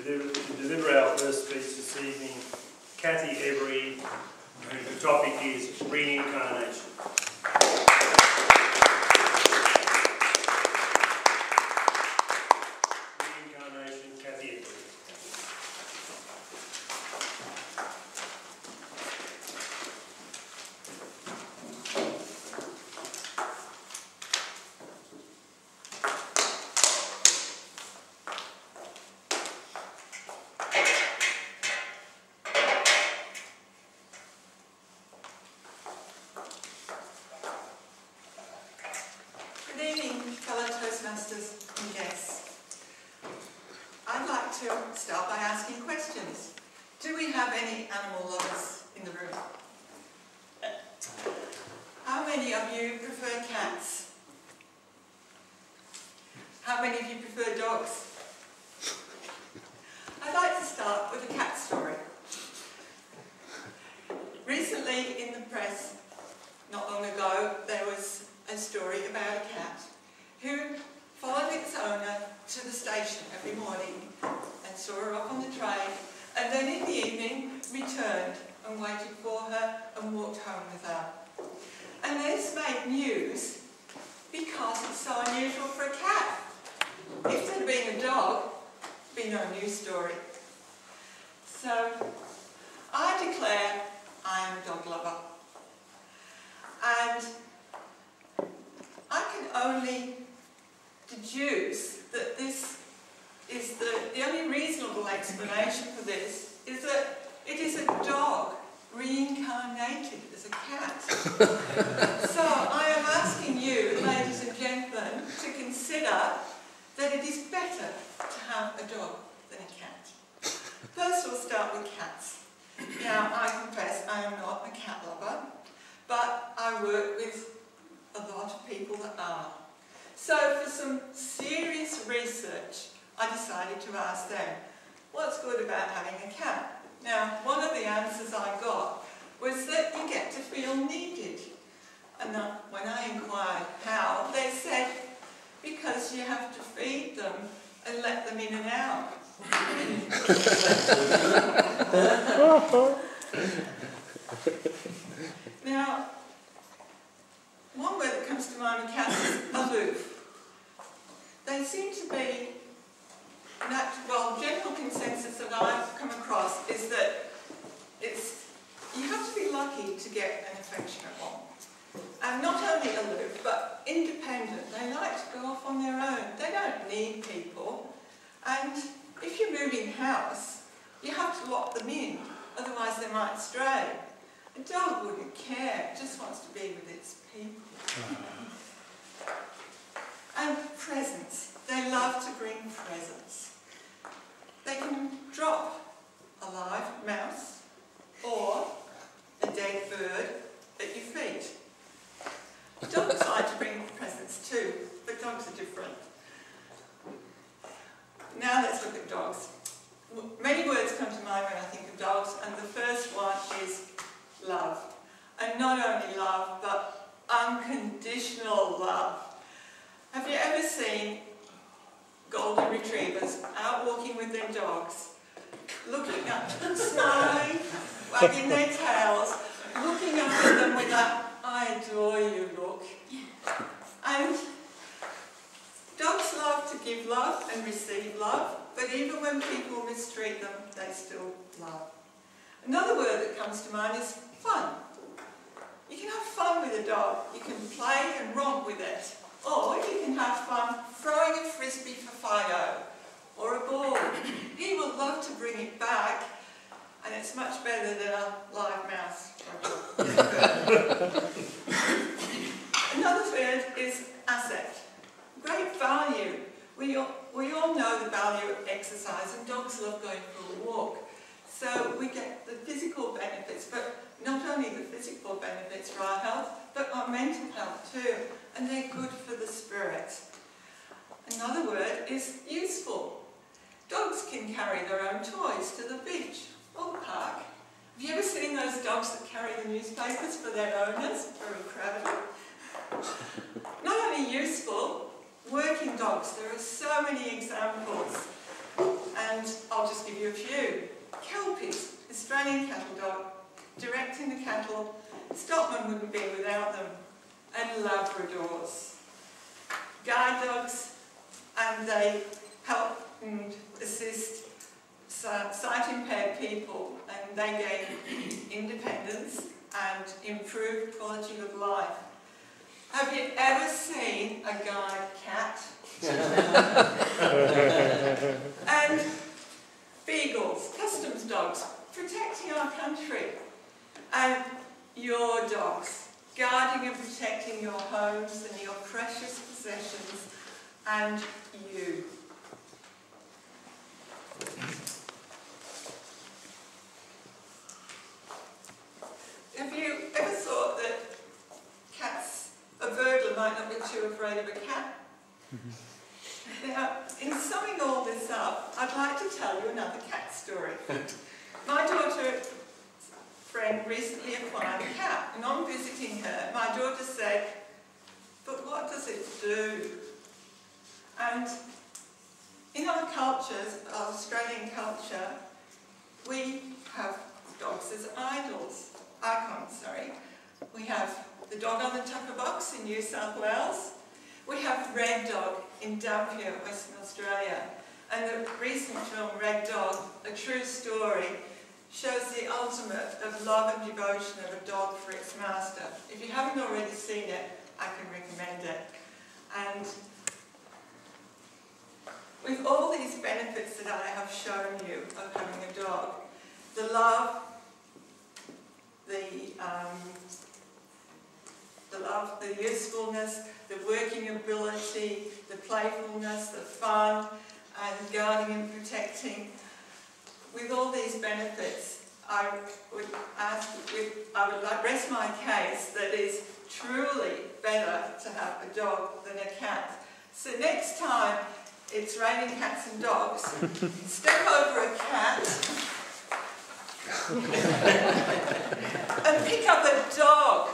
to deliver our first speech this evening, Cathy, whose topic is reincarnation. Reincarnation, Cathy. And guests. I'd like to start by asking questions. Do we have any animal lovers in the room? How many of you prefer cats? How many of you prefer dogs? I'd like to start with a cat story. Recently in the press, not long ago, there was a story about a cat who followed its owner to the station every morning and saw her off on the train, and then in the evening returned and waited for her and walked home with her. And this made news because it's so unusual for a cat. If it had been a dog, it'd be no news story. So I declare I am a dog lover. And I can only deduce that this is the only reasonable explanation for this is that it is a dog reincarnated as a cat. So I am asking you, ladies and gentlemen, to consider that it is better to have a dog than a cat. First we'll start with cats. Now I confess I am not a cat lover, but I work with a lot of people that are. So for some serious research, I decided to ask them, what's good about having a cat? Now, one of the answers I got was that you get to feel needed. And when I inquired how, they said, because you have to feed them and let them in and out. Now, one word that comes to mind with cats is aloof. They seem to be, general consensus that I've come across is that you have to be lucky to get an affectionate one. And not only aloof, but independent. They like to go off on their own. They don't need people. And if you're moving house, you have to lock them in, otherwise they might stray. A dog wouldn't care, it just wants to be with its people. And presents. They love to bring presents. They can drop a live mouse or a dead bird at your feet. Dogs like to bring presents too, but dogs are different. Now let's look at dogs. Many words come to mind when I think of dogs, and the first one is love. And not only love, but unconditional love. Have you ever seen golden retrievers out walking with their dogs, looking up, smiling, wagging their tails, looking up at them with that "I adore you" look? And dogs love to give love and receive love, but even when people mistreat them, they still love. Another word that comes to mind is fun. You can have fun with a dog. You can play and romp with it. Or you can have fun throwing a frisbee for Fido, or a ball. He will love to bring it back, and it's much better than a live mouse. Another word is asset. Great value. We all know the value of exercise, and dogs love going for a walk. So we get the physical benefits, but not only the physical benefits for our health, but our mental health too. And they're good for the spirit. Another word is useful. Dogs can carry their own toys to the beach or the park. Have you ever seen those dogs that carry the newspapers for their owners? Very crowded. Not only useful, working dogs. There are so many examples. And I'll just protecting the cattle. Stockmen wouldn't be without them. And Labradors. Guide dogs, and they help and assist sight-impaired people, and they gain independence and improved quality of life. Have you ever seen a guide cat? And beagles, customs dogs, protecting our country. And your dogs, guarding and protecting your homes and your precious possessions, and you. Have you ever thought that a burglar might not be too afraid of a cat? Now, in summing all this up, I'd like to tell you another cat story. My daughter's friend recently acquired a cat, and on visiting her, my daughter said, "But what does it do?" And in our cultures, our Australian culture, we have dogs as icons. We have the dog on the tucker box in New South Wales. We have Red Dog in Dampier, Western Australia. And the recent film, Red Dog, a true story, shows the ultimate of love and devotion of a dog for its master. If you haven't already seen it, I can recommend it. And with all these benefits that I have shown you of having a dog, the love, the usefulness, the working ability, the playfulness, the fun, and guarding and protecting. With all these benefits, I would rest my case that it's truly better to have a dog than a cat. So next time it's raining cats and dogs, step over a cat and pick up a dog.